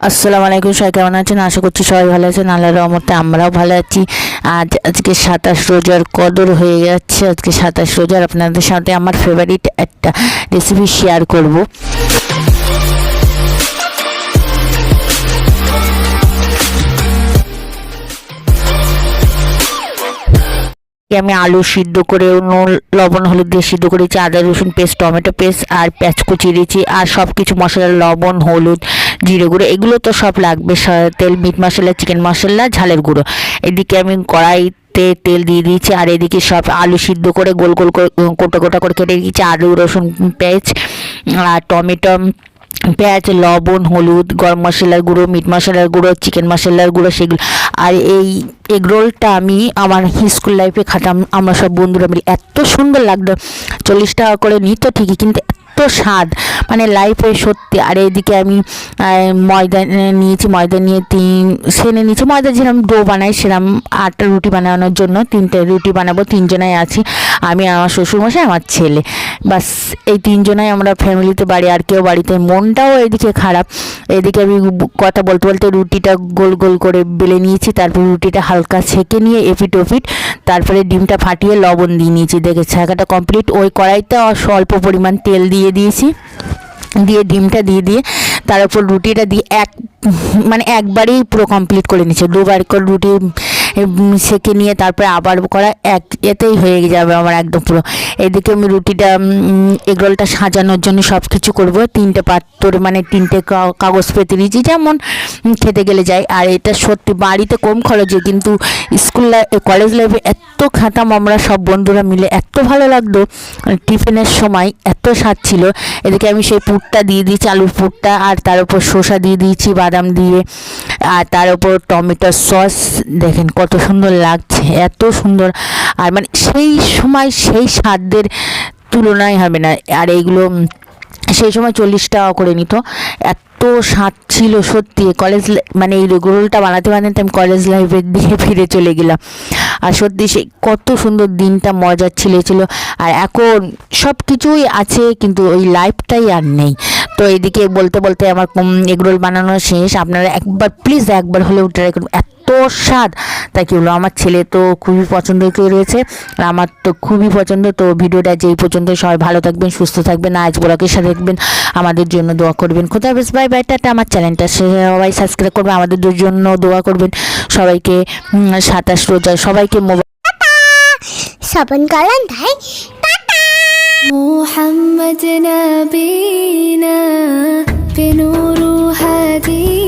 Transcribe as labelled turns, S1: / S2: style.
S1: আসসালামু আলাইকুম, সবাই কেমন আছেন? আশা করছি সবাই ভালো আছেন। আল্লাহর রহমতে আমরাও ভালো আছি। আজকে 27 রোজার কদর হয়ে যাচ্ছে। আজকে 27 রোজার আপনাদের সাথে আমার ফেভারিট একটা রেসিপি শেয়ার করব। আমি আলু সিদ্ধ করে নুন লবণ হলুদ দিয়ে সিদ্ধ করেছি, আদা রসুন পেস্ট টমেটো পেস্ট আর পেঁয়াজ কুচি দিয়েছি, আর সব কিছু মশলা লবণ হলুদ জিরে গুঁড়ো এগুলো তো সব লাগবে, তেল মিট মশলা চিকেন মশলা ঝালের গুঁড়ো। এদিকে আমি কড়াইতে তেল দিয়ে দিয়েছি, আর এদিকে সব আলু সিদ্ধ করে গোল গোল করে গোটা গোটা করে কেটে দিয়েছি, আলু রসুন পেঁয়াজ আর টমেটো পেঁয়াজ লবণ হলুদ গরম মশলার গুঁড়ো মিট মশলার গুঁড়ো চিকেন মশলার গুঁড়ো সেগুলো। আর এই এগ রোলটা আমি আমার স্কুল লাইফে খাতাম, আমরা সব বন্ধুরা মিলে এত সুন্দর লাগতো। 40 টাকা করে নিত ঠিকই, কিন্তু এত স্বাদ, মানে লাইফে সত্যি। আর এইদিকে আমি ময়দা নিয়েছি, ময়দা নিয়ে সেনে নিয়েছি। ময়দা যেরকম ডো বানাই সেরকম 8টা রুটি বানানোর জন্য 3টে রুটি বানাবো। 3জনাই আছি, আমি আমার শ্বশুরমশাই আমার ছেলে, বাস এই 3জনাই আমরা ফ্যামিলিতে বাড়ি, আর কেউ বাড়িতে। মনটাও এদিকে খারাপ। এদিকে আমি কথা বলতে বলতে রুটিটা গোল গোল করে বেলে নিয়েছি, তারপর রুটিটা হালকা ছেঁকে নিয়ে এপিট ওপিট, তারপরে ডিমটা ফাটিয়ে লবণ দিয়ে নিয়েছি। দেখে ছাঁকাটা কমপ্লিট। ওই কড়াইতে অল্প পরিমাণ তেল দিয়ে দিয়েছি, দিয়ে ডিমটা দিয়ে তার উপর রুটিটা দিয়ে মানে একবারেই পুরো কমপ্লিট করে নিচ্ছে। দুবার করে রুটি সেঁকে নিয়ে তারপরে আবার করা এতেই হয়ে যাবে আমার একদম পুরো। এদিকে আমি রুটিটা এগরোলটা সাজানোর জন্য সব কিছু করবো। 3টে পাত্র মানে 3টে কাগজ পেতে দিয়েছি, যেমন খেতে গেলে যায়। আর এটা সত্যি বাড়িতে কম খরচে, কিন্তু স্কুল কলেজ লাইফে এত খেতাম আমরা সব বন্ধুরা মিলে, এত ভালো লাগতো। টিফিনের সময় এত স্বাদ ছিল। এদিকে আমি সেই পুরটা দিয়ে দিয়েছি, আলুর পুরটা, আর তার উপর শসা দিয়ে দিয়েছি বাদাম দিয়ে, আর তার উপর টমেটো সস। দেখেন কত সুন্দর লাগছে, এত সুন্দর। আর মানে সেই সময় সেই স্বাদের তুলনায় হবে না। আর এইগুলো সেই সময় 40 টাকা করে নিত, এত স্বাদ ছিল সত্যি। কলেজ মানে এই রোলটা বানাতে বানাতে আমি কলেজ লাইফের দিকে ফিরে চলে গেলাম। আর সত্যি সেই কত সুন্দর দিনটা মজার ছিল। আর এখন সব কিছুই আছে, কিন্তু ওই লাইফটাই আর নেই। তো এদিকে বলতে বলতে আমার এগরোল বানানো শেষ। আপনারা একবার প্লিজ একবার হলেও ট্রাই করুন, এত স্বাদ। তাই কি হলো, আমার ছেলে তো খুবই পছন্দ করেছে, আর আমার তো খুবই পছন্দ। তো ভিডিওটা যেই পর্যন্ত, সবাই ভালো থাকবেন সুস্থ থাকবেন, আজ ব্লগের সাথে থাকবেন, আমাদের জন্য দোয়া করবেন। খোদা হাফেজ, বাই বাই, টাটা। আমার চ্যানেলটা সবাই সাবস্ক্রাইব করবেন, আমাদের জন্য দোয়া করবেন। সবাইকে 27 রোজা সবাইকে
S2: صبن قلن ধাই محمد نبينا بنور هدي